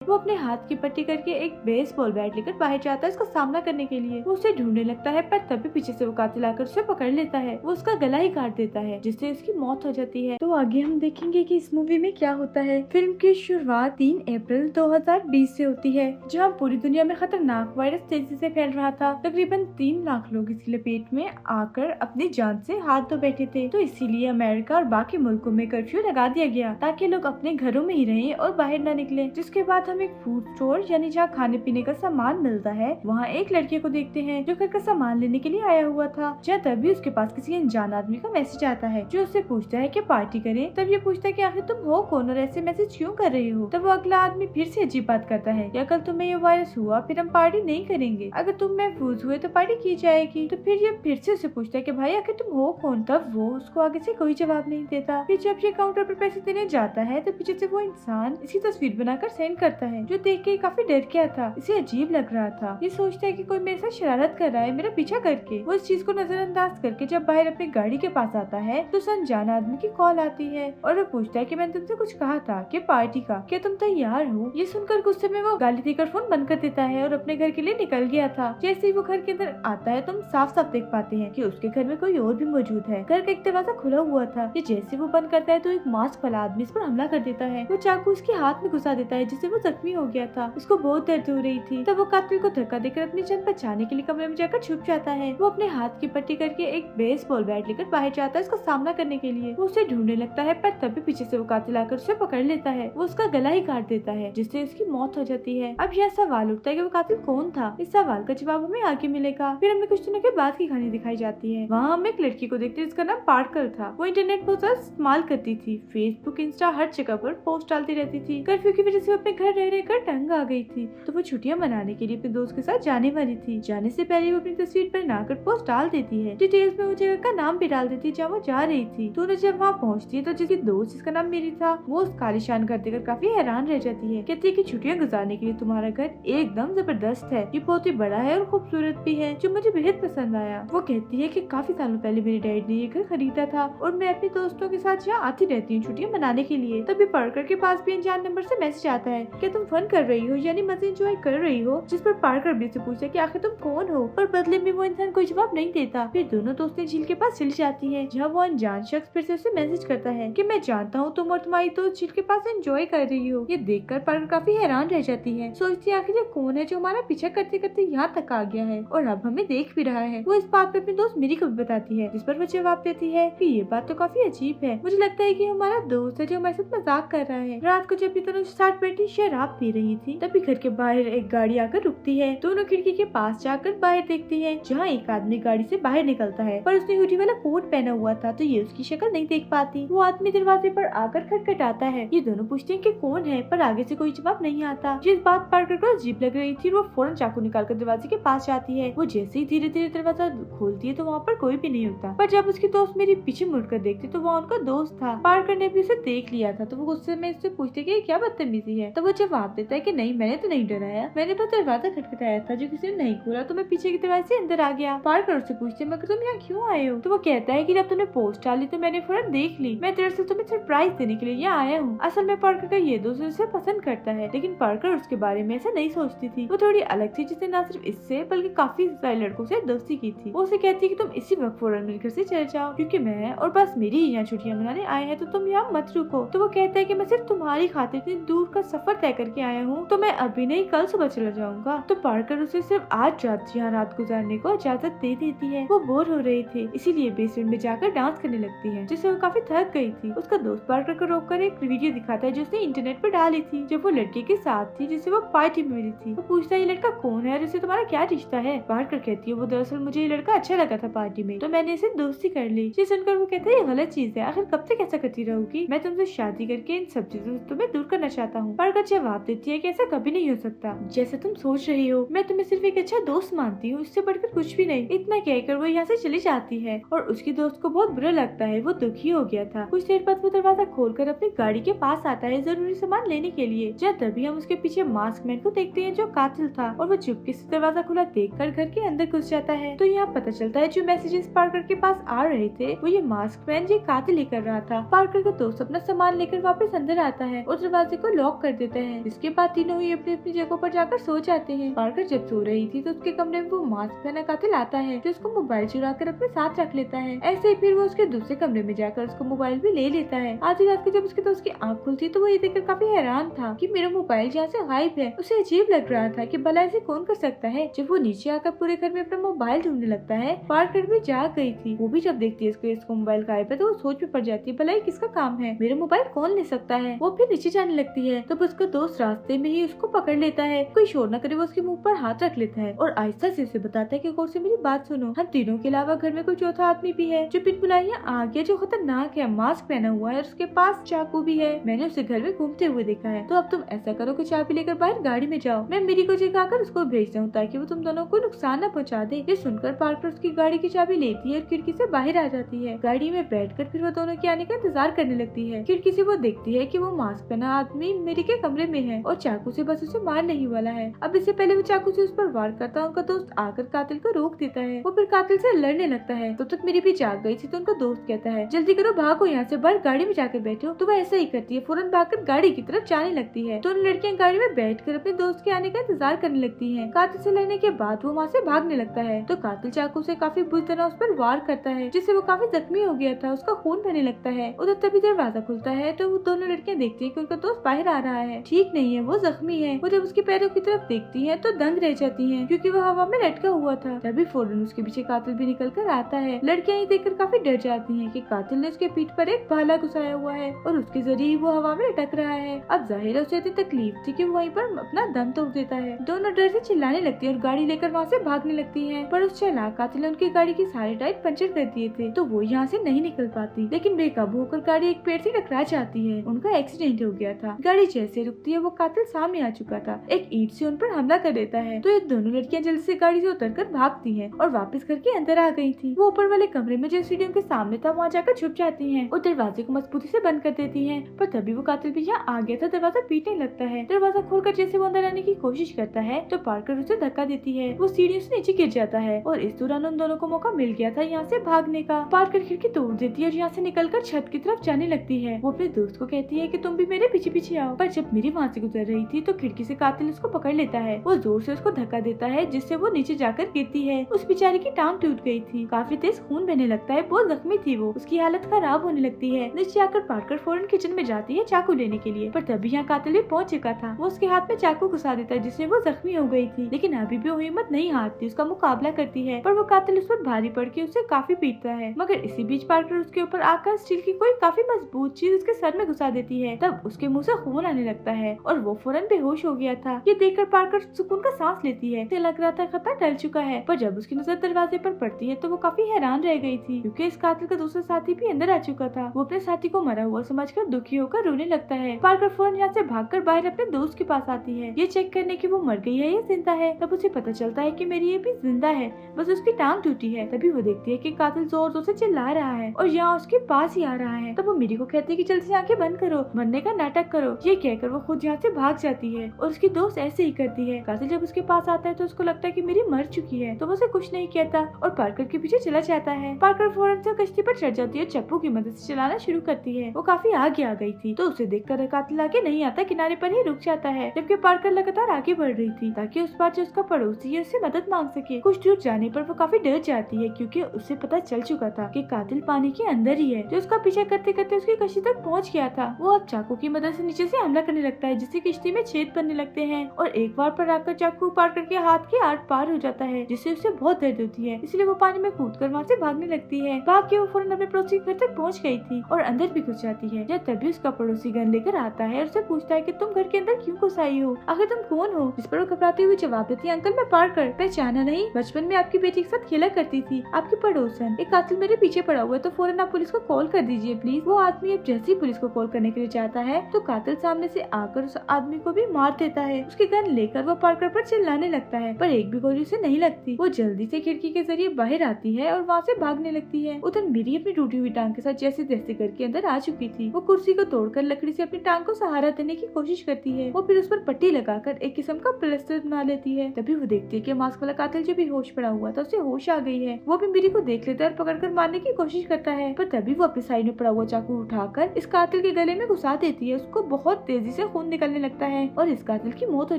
वो अपने हाथ की पट्टी करके एक बेसबॉल बैट लेकर बाहर जाता है उसका सामना करने के लिए। वो उसे ढूंढने लगता है पर तभी पीछे से वो कातिल आकर उसे पकड़ लेता है। वो उसका गला ही काट देता है जिससे उसकी मौत हो जाती है। तो आगे हम देखेंगे कि इस मूवी में क्या होता है। फिल्म की शुरुआत 3 अप्रैल 2020 से होती है, जहां पूरी दुनिया में खतरनाक वायरस तेजी से फैल रहा था। तकरीबन 3 लाख लोग इसकी लपेट में आकर अपनी जान से हाथ धो बैठे थे। तो इसीलिए अमेरिका और बाकी मुल्कों में कर्फ्यू लगा दिया गया ताकि लोग अपने घरों में ही रहें और बाहर न निकले। जिसके बाद हम एक फूड स्टोर यानी जहाँ खाने पीने का सामान मिलता है वहाँ एक लड़के को देखते हैं जो घर का सामान लेने के लिए आया हुआ था। जहाँ तभी उसके पास किसी अनजान आदमी का मैसेज आता है जो उससे पूछता है कि पार्टी करें। तब ये पूछता है कि आखिर तुम हो कौन और ऐसे मैसेज क्यों कर रहे हो। तब वो अगला आदमी फिर से अजीब बात करता है कि अगर तुम्हें ये वायरस हुआ फिर हम पार्टी नहीं करेंगे, अगर तुम महफूज हुए तो पार्टी की जाएगी। तो फिर ये फिर से उसे पूछता है कि भाई आखिर तुम हो कौन। तब वो उसको आगे से कोई जवाब नहीं देता। फिर जब ये काउंटर पर पैसे देने जाता है तो पीछे से वो इंसान इसकी तस्वीर बनाकर सेंड करता है जो देख के काफी डर गया था। इसे अजीब लग रहा था। ये सोचता है कि कोई मेरे साथ शरारत कर रहा है मेरा पीछा करके। वो इस चीज को नजरअंदाज करके जब बाहर अपनी गाड़ी के पास आता है तो अनजान आदमी की कॉल आती है और वो पूछता है कि मैंने तुमसे कुछ कहा था कि पार्टी का, क्या तुम तैयार हो। ये सुनकर गुस्से में वो गाली देकर फोन बंद कर देता है और अपने घर के लिए निकल गया था। जैसे ही वो घर के अंदर आता है तो हम साफ साफ देख पाते हैं कि उसके घर में कोई और भी मौजूद है। घर का एक दरवाजा खुला हुआ था। ये जैसे वो बंद करता है तो एक मास्क वाला आदमी इस पर हमला कर देता है। वो चाकू उसके हाथ में घुसा देता है जिससे वो जख्मी हो गया था। उसको बहुत दर्द हो रही थी। तब वो कातिल को धक्का देकर अपनी जान बचाने के लिए कमरे में जाकर छुप जाता है। वो अपने हाथ की पट्टी करके एक बेसबॉल बैट लेकर बाहर जाता है उसका सामना करने के लिए। वो उसे ढूंढने लगता है पर तभी पीछे से वो कातिल आकर उसे पकड़ लेता है। वो उसका गला ही काट देता है जिससे उसकी मौत हो जाती है। अब यह सवाल उठता है कि वो कातिल कौन था। इस सवाल का जवाब हमें आगे मिलेगा। फिर हमें कुछ दिनों के बाद की कहानी दिखाई जाती है। वहाँ हम एक लड़की को देखते हैं जिसका नाम पार्कर था। वो इंटरनेट बहुत ज्यादा इस्तेमाल करती थी। फेसबुक, इंस्टा, हर जगह पर पोस्ट डालती रहती थी। कर्फ्यू की वजह से वो अपने घर रह रहकर तंग आ गई थी। तो वो छुट्टियां मनाने के लिए अपने दोस्त के साथ जाने वाली थी। जाने से पहले वो अपनी तस्वीर बनाकर पोस्ट डाल देती है। डिटेल्स में वो जगह का नाम भी डाल देती है जहाँ वो जा रही थी। दोनों जब वहाँ पहुँचती है तो जिसकी दोस्त जिसका नाम मेरी था वो उसका आलीशान घर देखकर काफी हैरान रह जाती है। कहती है कि छुट्टियां गुजारने के लिए तुम्हारा घर एकदम जबरदस्त है, ये बहुत ही बड़ा है और खूबसूरत भी है जो मुझे बेहद पसंद आया। वो कहती है कि काफी सालों पहले मेरे डैड ने ये घर खरीदा था और मैं अपने दोस्तों के साथ यहाँ आती रहती हूँ छुट्टियां मनाने के लिए। तभी पार्कर के पास भी अनजान नंबर से मैसेज आता है कि तुम फन कर रही हो यानी मजे एंजॉय कर रही हो। जिस पर पार्कर भी से पूछता है कि आखिर तुम कौन हो, पर बदले में वो इंसान कोई जवाब नहीं देता। फिर दोनों दोस्तें झील के पास चली जाती हैं जहाँ वो अनजान शख्स फिर से उसे मैसेज करता है कि मैं जानता हूँ तुम और तुम्हारी दोस्त झील के पास एंजॉय कर रही हो। ये देखकर पार्कर काफी हैरान रह जाती है। सोचती है आखिर ये कौन है जो हमारा पीछा करते करते यहाँ तक आ गया है और अब हमें देख भी रहा है। वो इस बात पे अपनी दोस्त मेरी को भी बताती है जिस पर वो जवाब देती है कि ये बात तो काफी अजीब है, मुझे लगता है कि हमारा दोस्त है जो हमारे साथ मजाक कर रहा है। रात को जब ये दोनों साथ बैठी शराब पी रही थी तभी घर के बाहर एक गाड़ी आकर रुकती है। दोनों खिड़की के पास जाकर बाहर देखती है जहाँ एक आदमी गाड़ी से बाहर निकलता है पर उसने हुडी वाला कोट पहना हुआ था तो ये उसकी शक्ल नहीं देख पाती। वो आदमी दरवाजे पर आकर खटखटाता है। ये दोनों पूछते हैं कि कौन है पर आगे से कोई जवाब नहीं आता। जिस बात पार्कर को अजीब लग रही थी वो फौरन चाकू निकालकर दरवाजे के पास जाती है। वो जैसे ही धीरे धीरे दरवाजा खोलती है तो वहाँ पर कोई भी नहीं होता। पर जब उसकी दोस्त मेरी पीछे मुड़कर देखती तो वहाँ उनका दोस्त था। पार्कर ने भी उसे देख लिया था तो वो गुस्से में उससे पूछते कि क्या बदतमीजी है। तो वो जवाब देता है कि नहीं मैंने तो नहीं डराया, मैंने तो दरवाजा खटखटाया था जो किसी ने नहीं खोला तो मैं पीछे की दरवाजे से अंदर आ गया। पार्कर उससे पूछते मगर तुम यहाँ क्यों आए हो। तो वो कहता है कि जब तुमने पोस्ट डाली तो मैंने फौरन देख ली, मैं दरअसल तुम्हें सरप्राइज देने के लिए यहाँ आया हूँ। असल में पार्कर का ये दोस्त उसे पसंद करता है लेकिन पार्कर उसके बारे में ऐसा नहीं सोचती थी। वो थोड़ी अलग थी जिसने न सिर्फ इससे बल्कि काफी सारे लड़कों से दोस्ती की थी। वो उसे कहती है कि तुम इसी वक्त फौरन मेरे घर से चले जाओ क्योंकि मैं और बस मेरी ही यहाँ छुट्टियां मनाने आए हैं तो तुम यहाँ मत रुको। तो वो कहता है कि मैं सिर्फ तुम्हारी खातिर इतनी दूर का सफर तय करके आया हूँ तो मैं अभी नहीं कल सुबह चला जाऊंगा। तो पार्कर उसे सिर्फ आज रात यहाँ रात गुजारने को इजाजत दे देती है। वो बोर हो रही थी इसीलिए बेसमेंट में जाकर डांस करने लगती है जिससे वो काफी थक गई थी। उसका दोस्त पार्कर को रोककर एक वीडियो दिखाता है जो उसने इंटरनेट पर डाली थी जब वो लड़के के साथ थी जिसे वो पार्टी में मिली थी। वो पूछता है ये लड़का कौन है और इससे तुम्हारा क्या रिश्ता है। पार्कर कहती है वो दरअसल मुझे ये लड़का अच्छा लगा था पार्टी में तो मैंने इसे दोस्ती कर ली। ये सुनकर वो कहता है ये गलत चीज है, आखिर कब तक ऐसा करती रहूगी, मैं तुमसे शादी करके इन सब चीजों से तुम्हें दूर करना चाहता हूँ। पार्कर जवाब देती है कि ऐसा कभी नहीं हो सकता, जैसे तुम सोच रही हो मैं तुम्हें सिर्फ एक अच्छा दोस्त मानती हूँ, इससे बढ़कर कुछ भी नहीं। इतना कहकर वो यहाँ से चली जाती है और उसकी दोस्त को बहुत बुरा लगता है। वो दुखी हो गया था। कुछ देर बाद वो दरवाजा खोलकर अपनी गाड़ी के पास आता है जरूरी सामान लेने के लिए। जब तभी हम उसके पीछे मास्क मैन को देखते हैं जो कातिल था और वो चुपके से दरवाजा खुला देखकर घर के अंदर घुस जाता है। तो यहाँ पता चलता है जो मैसेजेस पार्कर के पास आ रहे थे वो ये मास्क मैन ये कातिल ही कर रहा था। पार्कर का दोस्त अपना सामान लेकर वापस अंदर आता है और दरवाजे को लॉक कर देता है है। इसके बाद तीनों ही अपनी अपनी जगहों पर जाकर सो जाते हैं। पार्कर जब सो रही थी तो उसके कमरे में वो मास्क पहना कातिल आता है जो उसको मोबाइल चुरा कर अपने साथ रख लेता है। ऐसे ही फिर वो उसके दूसरे कमरे में जाकर उसको मोबाइल भी ले लेता है। आधी रात को जब उसके दोस्त की आँख खुलती तो वो ये देखकर काफी हैरान था कि मेरा मोबाइल जहाँ से गायब है। उसे अजीब लग रहा था कि भला ऐसे कौन कर सकता है। जब वो नीचे आकर पूरे घर में अपना मोबाइल ढूंढने लगता है, पार्कर भी जाग गई थी। वो भी जब देखती है इसको मोबाइल गायब है तो वो सोच में पड़ जाती है भला ये किसका काम है, मेरा मोबाइल कौन ले सकता है। वो फिर नीचे जाने लगती है तब उसका दोस्त रास्ते में ही उसको पकड़ लेता है। कोई शोर न करे वो उसके मुंह पर हाथ रख लेता है और आहिस्ता से उसे बताता है कि गौर से मेरी बात सुनो, हम तीनों के अलावा घर में कोई चौथा आदमी भी है जो बिन बुलाए यहाँ आ गया, जो खतरनाक है, मास्क पहना हुआ है और उसके पास चाकू भी है। मैंने उसे घर में घूमते हुए देखा है। तो अब तुम ऐसा करो कि चाबी लेकर बाहर गाड़ी में जाओ, मैं मेरी को जगाकर उसको भेजता हूँ ताकि वो तुम दोनों को नुकसान न पहुँचा दे। ये सुनकर पार्कर उसकी गाड़ी की चाबी लेती है और खिड़की से बाहर आ जाती है। गाड़ी में बैठकर फिर वो दोनों के आने का इंतजार करने लगती है। खिड़की से वो देखती है कि वो मास्क पहना आदमी मेरी के कमरे में है और चाकू से बस उसे मारने ही वाला है। अब इससे पहले वो चाकू से उस पर वार करता है, उनका दोस्त आकर कातिल को रोक देता है। वो फिर कातिल से लड़ने लगता है। तो तक मेरी भी जाग गई थी तो उनका दोस्त कहता है जल्दी करो, भागो यहाँ से, बाहर गाड़ी में जाकर बैठो। तो वो ऐसा ही करती है, फौरन भागकर गाड़ी की तरफ जाने लगती है। दोनों लड़कियां गाड़ी में बैठकर अपने दोस्त के आने का इंतजार करने लगती हैं। कातिल से लड़ने के बाद वो वहाँ से भागने लगता है तो कातिल चाकू से काफी बुरी तरह उस पर वार करता है जिससे वो काफी जख्मी हो गया था, उसका खून बहने लगता है। उधर तभी दरवाजा खुलता है तो वो दोनों लड़कियां देखती है कि उनका दोस्त बाहर आ रहा है, ठीक नहीं है, वो जख्मी है। वो जब उसके पैरों की तरफ देखती है तो दंग रह जाती है क्योंकि वो हवा में लटका हुआ था। तभी फौरन उसके पीछे कातिल भी निकल कर आता है। लड़कियां ये देखकर काफी डर जाती हैं कि कातिल ने उसके पीठ पर एक भाला घुसाया हुआ है और उसके जरिए वो हवा में लटक रहा है। अब जाहिर है उसे इतनी तकलीफ थी कि वो वहीं पर अपना दम तोड़ देता है। दोनों डर से चिल्लाने लगती है और गाड़ी लेकर वहाँ से भागने लगती है। पर उस चालाक कातिल ने उनकी गाड़ी की सारे टायर पंचर कर दिए थे तो वो यहाँ से नहीं निकल पाती। लेकिन बेकाबू होकर गाड़ी एक पेड़ से टकरा जाती है। उनका एक्सीडेंट हो गया था। गाड़ी जैसे रुकती है वो कातिल सामने आ चुका था, एक ईंट से उन पर हमला कर देता है। तो ये दोनों लड़कियां जल्दी से गाड़ी से उतरकर भागती हैं और वापस घर के अंदर आ गई थी। वो ऊपर वाले कमरे में जो सीढ़ियों के सामने था वहाँ जाकर छुप जाती हैं और दरवाजे को मजबूती से बंद कर देती हैं। पर तभी वो कातिल भी यहाँ आ गया था, दरवाजा पीटने लगता है। दरवाजा खोलकर जैसे वो अंदर आने की कोशिश करता है तो पार्कर उसे धक्का देती है। वो सीढ़ियों से नीचे गिर जाता है और इस दौरान उन दोनों को मौका मिल गया था यहाँ से भागने का। पार्कर खिड़की तोड़ देती है और यहाँ से निकलकर छत की तरफ जाने लगती है। वो अपने दोस्त को कहती है कि तुम भी मेरे पीछे पीछे आओ। पर जब मेरी वहाँ से गुजर रही थी तो खिड़की से कातिल उसको पकड़ लेता है। वो जोर से उसको धक्का देता है जिससे वो नीचे जाकर गिरती है। उस बेचारी की टांग टूट गई थी, काफी तेज खून बहने लगता है, बहुत जख्मी थी वो, उसकी हालत खराब होने लगती है। नीचे आकर पार्कर फौरन किचन में जाती है चाकू लेने के लिए। पर तभी यहाँ कातिल भी पहुँच चुका था। वो उसके हाथ में चाकू घुसा देता है जिससे वो जख्मी हो गई थी। लेकिन अभी भी वो हिम्मत नहीं हारती, उसका मुकाबला करती है। पर वो कातिल उस पर भारी पड़ के उसे काफी पीटता है। मगर इसी बीच पार्कर उसके ऊपर आकर स्टील की कोई काफी मजबूत चीज उसके सर में घुसा देती है। तब उसके मुंह से खून आने लगता है और वो फौरन बेहोश हो गया था। ये देखकर पार्कर सुकून का सांस लेती है। उसे लग रहा था खतरा टल चुका है। पर जब उसकी नजर दरवाजे पर पड़ती है तो वो काफी हैरान रह गई थी क्योंकि इस कातिल का दूसरा साथी भी अंदर आ चुका था। वो अपने साथी को मरा हुआ समझकर दुखी होकर रोने लगता है। पार्कर फौरन यहाँ से भागकर बाहर अपने दोस्त के पास आती है, ये चेक करने की वो मर गई है या जिंदा है। तब उसे पता चलता है कि मेरी ये भी जिंदा है, बस उसकी टांग टूटी है। तभी वो देखती है कि कातिल जोर जोर से चिल्ला रहा है और यहाँ उसके पास ही आ रहा है। तब वो मेरी को कहती है कि जल्दी से आंखें बंद करो, मरने का नाटक करो। ये कहकर वो खुद यहाँ से भाग जाती है और उसकी दोस्त ऐसे ही करती है। कातिल जब उसके पास आता है तो उसको लगता है कि मेरी मर चुकी है तो वो उसे कुछ नहीं कहता और पार्कर के पीछे चला जाता है। पार्कर फौरन से कश्ती पर चढ़ जाती है, चप्पू की मदद से चलाना शुरू करती है। वो काफी आगे आ गई थी तो उसे देखकर कातिल आगे नहीं आता, किनारे पर ही रुक जाता है। जबकि पार्कर लगातार आगे बढ़ रही थी ताकि उस पार जो उसका पड़ोसी है उससे मदद मांग सके। कुछ दूर जाने पर वो काफी डर जाती है क्योंकि उसे पता चल चुका था कि कातिल पानी के अंदर ही है जो उसका पीछा करते करते उसकी कश्ती तक पहुंच गया था। वो अब चाकू की मदद से नीचे से हमला करने लगता है जिससे कश्ती में छेद बनने लगते हैं और एक बार पर आकर चाकू पार्कर के हाथ के आर पार हो जाता है जिससे उसे बहुत दर्द होती है। इसलिए वो पानी में कूदकर वहाँ से भागने लगती है। भाग के वो फौरन अपने पड़ोसी के घर तक पहुँच गई थी और अंदर भी घुस जाती है। जब तभी उसका पड़ोसी गन लेकर आता है और उससे पूछता है कि तुम घर के अंदर क्यों घुस आई हो, आखिर तुम कौन हो। जिस पर वो घबराते हुए जवाब देती है, अंकल मैं पार्कर, पहचाना नहीं, बचपन में आपकी बेटी के साथ खेला करती थी, आपकी पड़ोसन। एक कातिल मेरे पीछे पड़ा हुआ है तो फौरन आप पुलिस को कॉल कर दीजिए प्लीज। वो आदमी अब जैसे ही पुलिस को कॉल करने के लिए जाता है तो कातिल सामने से आकर उस आदमी को भी मार देता है। उसकी गन लेकर वो पार्कर पर चिल्लाने लगता है पर एक भी गोली उसे नहीं लगती। वो जल्दी से खिड़की के जरिए बाहर आती है और वहाँ से भागने लगती है। उधर मेरी अपनी टूटी हुई टांग के साथ जैसे तैसे करके अंदर आ चुकी थी। वो कुर्सी को तोड़कर लकड़ी से अपनी टांग को सहारा देने की कोशिश करती है। वो फिर उस पर पट्टी लगाकर एक किस्म का प्लास्टर बना लेती है। तभी वो देखती है कि मास्क वाला कातिल जो भी होश पड़ा हुआ था उसे होश आ गई है। वो भी मेरी को देख लेता है और पकड़कर मारने की कोशिश करता है पर तभी वो अपनी साइड में पड़ा हुआ चाकू उठाकर इस कातिल के गले में घुसा देती है। उसको बहुत तेजी से खून खून निकलने लगता है और इस कातिल की मौत हो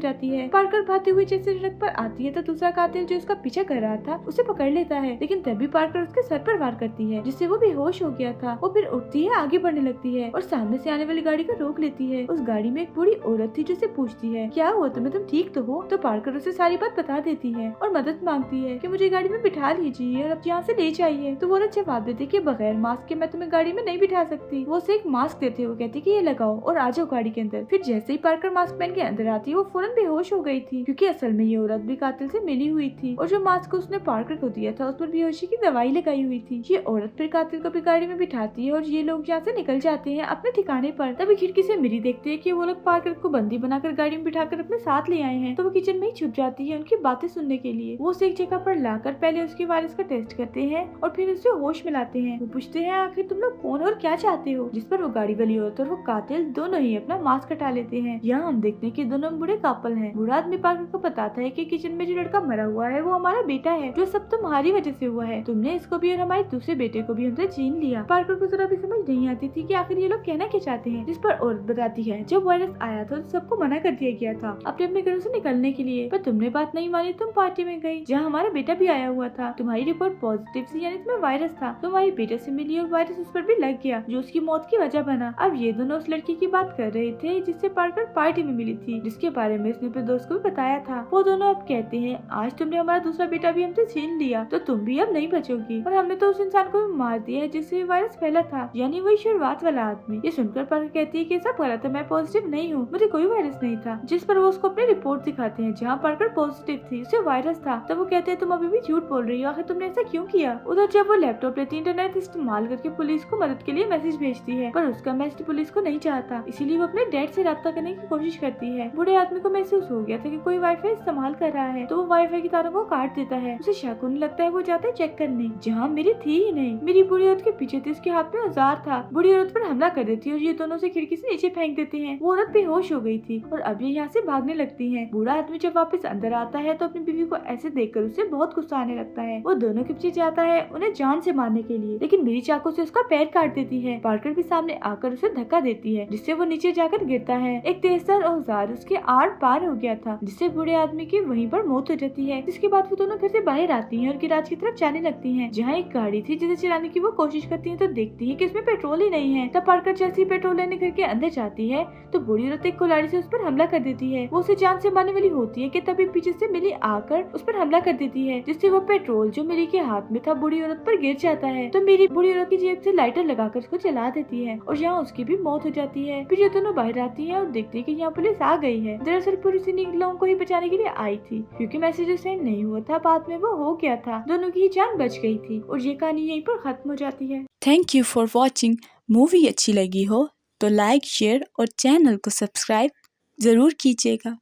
जाती है। पार्कर भागते हुए जैसे सड़क पर आती है तो दूसरा कातिल जो उसका पीछा कर रहा था उसे पकड़ लेता है, लेकिन तभी पार्कर उसके सर पर वार करती है जिससे वो बेहोश हो गया था। वो फिर उठती है, आगे बढ़ने लगती है और सामने से आने वाली गाड़ी को रोक लेती है। उस गाड़ी में एक बूढ़ी औरत थी जो उसे पूछती है क्या हुआ तुम्हें, तुम ठीक तो हो? तो पार्कर उसे सारी बात बता देती है और मदद मांगती है कि मुझे गाड़ी में बिठा लीजिए और अब यहाँ से ले जाइए। तो वो औरत जवाब देती है कि बगैर मास्क के मैं तुम्हें गाड़ी में नहीं बिठा सकती। वो उसे एक मास्क देते हुए कहती कि ये लगाओ और आ जाओ गाड़ी के अंदर। फिर जैसे ही पार्कर मास्क पहन के अंदर आती है वो फौरन बेहोश हो गई थी, क्योंकि असल में ये औरत भी कातिल से मिली हुई थी और जो मास्क उसने पार्कर को दिया था उस पर बेहोशी की दवाई लगाई हुई थी। ये औरत फिर कातिल को भी गाड़ी में बिठाती है और ये लोग यहाँ से निकल जाते हैं अपने ठिकाने पर। तभी खिड़की से मिरी देखते हैं कि वो लोग पार्कर को बंदी बनाकर गाड़ी में बिठाकर अपने साथ ले आए हैं। तो वो किचन में ही छुप जाती है उनकी बातें सुनने के लिए। वो उसे एक जगह पर लाकर पहले उसके वायरस का टेस्ट करते हैं और फिर उसे होश में लाते हैं। वो पूछते हैं आखिर तुम लोग कौन और क्या चाहते हो, जिस पर वो गाड़ी वाली औरत और वो कातिल दोनों ही अपना मास्क हटा लेते हैं। यहाँ हम देखते हैं कि दोनों बूढ़े कपल हैं। बूढ़ा आदमी पार्कर को बताता है कि किचन में जो लड़का मरा हुआ है वो हमारा बेटा है, जो सब तुम्हारी वजह से हुआ है। तुमने इसको भी और हमारे दूसरे बेटे को भी हमसे छीन लिया। पार्कर को जरा भी समझ नहीं आती थी कि आखिर ये लोग कहना क्या चाहते हैं। जिस पर औरत बताती है जब वायरस आया था तो सबको मना कर दिया गया था अपने अपने घरों से निकलने के लिए, पर तुमने बात नहीं मानी। तुम पार्टी में गई जहाँ हमारा बेटा भी आया हुआ था। तुम्हारी रिपोर्ट पॉजिटिव थी, यानी तुम्हें वायरस था। तुम्हारे बेटे से मिली और वायरस उस पर भी लग गया, जो उसकी मौत की वजह बना। अब ये दोनों उस लड़की की बात कर रहे थे जिससे पार्कर पार्टी में मिली थी, जिसके बारे में उसने अपने दोस्त को भी बताया था। वो दोनों अब कहते हैं आज तुमने हमारा दूसरा बेटा भी हमसे छीन लिया तो तुम भी अब नहीं बचोगी, और हमने तो उस इंसान को भी मार दिया है जिससे वायरस फैला था, यानी वही शुरुआत वाला आदमी। ये सुनकर पार्कर कहती है कि सब गलत है, मैं पॉजिटिव नहीं हूँ, मुझे कोई वायरस नहीं था। जिस पर वो उसको अपनी रिपोर्ट दिखाते हैं जहाँ पार्कर पॉजिटिव थी, उसे वायरस था। तब वो कहते हैं तुम अभी भी झूठ बोल रही हो, आखिर तुमने ऐसा क्यों किया? उधर जब वो लैपटॉप लेती इंटरनेट इस्तेमाल करके पुलिस को मदद के लिए मैसेज भेजती है, पर उसका मैसेज पुलिस को नहीं चाहता, इसीलिए वो अपने डैड से राब्ता करने की कोशिश करती है। बूढ़े आदमी को महसूस हो गया था कि कोई वाईफाई इस्तेमाल कर रहा है, तो वो वाईफाई की तारों को काट देता है। उसे शक होने लगता है। वो जाता है चेक करने जहाँ मेरी थी ही नहीं। मेरी बूढ़ी औरत के पीछे थी, उसके हाथ में औजार था। बूढ़ी औरत पर हमला कर देती है और ये दोनों से खिड़की से नीचे फेंक देते हैं। वो औरत बेहोश हो गई थी और अब ये यहाँ से भागने लगती है। बूढ़ा आदमी जब वापस अंदर आता है तो अपनी बीवी को ऐसे देखकर उसे बहुत गुस्सा आने लगता है। वो दोनों के पीछे जाता है उन्हें जान से मारने के लिए, लेकिन मेरी चाकू से उसका पैर काट देती है। पार्कर भी सामने आकर उसे धक्का देती है जिससे वो नीचे जाकर गिरता है। एक तेजधार औजार उसके आर पार हो गया था जिससे बूढ़े आदमी की वहीं पर मौत हो जाती है। जिसके बाद वो दोनों घर से बाहर आती हैं और गिराज की तरफ जाने लगती हैं, जहाँ एक गाड़ी थी जिसे चलाने की वो कोशिश करती है तो देखती है कि इसमें पेट्रोल ही नहीं है। तब पार्कर जैसे ही पेट्रोल लेने घर के अंदर जाती है तो बूढ़ी औरत एक कुल्हाड़ी से उस पर हमला कर देती है। वो उसे जान से मारने वाली होती है कि तभी पीछे से मिली आकर उस पर हमला कर देती है, जिससे वो पेट्रोल जो मिली के हाथ में था बूढ़ी औरत पर गिर जाता है। तो मेरी बूढ़ी औरत की जेब से लाइटर लगाकर उसको जला देती है और यहाँ उसकी भी मौत हो जाती है। फिर ये दोनों बाहर आती है और देखती है कि यहाँ पुलिस आ गई है। दरअसल पुलिस इन लोगों को ही बचाने के लिए आई थी, क्योंकि मैसेज सेंड नहीं हुआ था, बाद में वो हो गया था। दोनों की ही जान बच गई थी और ये कहानी यहीं पर खत्म हो जाती है। Thank you for watching. Movie अच्छी लगी हो तो लाइक, शेयर और चैनल को सब्सक्राइब जरूर कीजिएगा।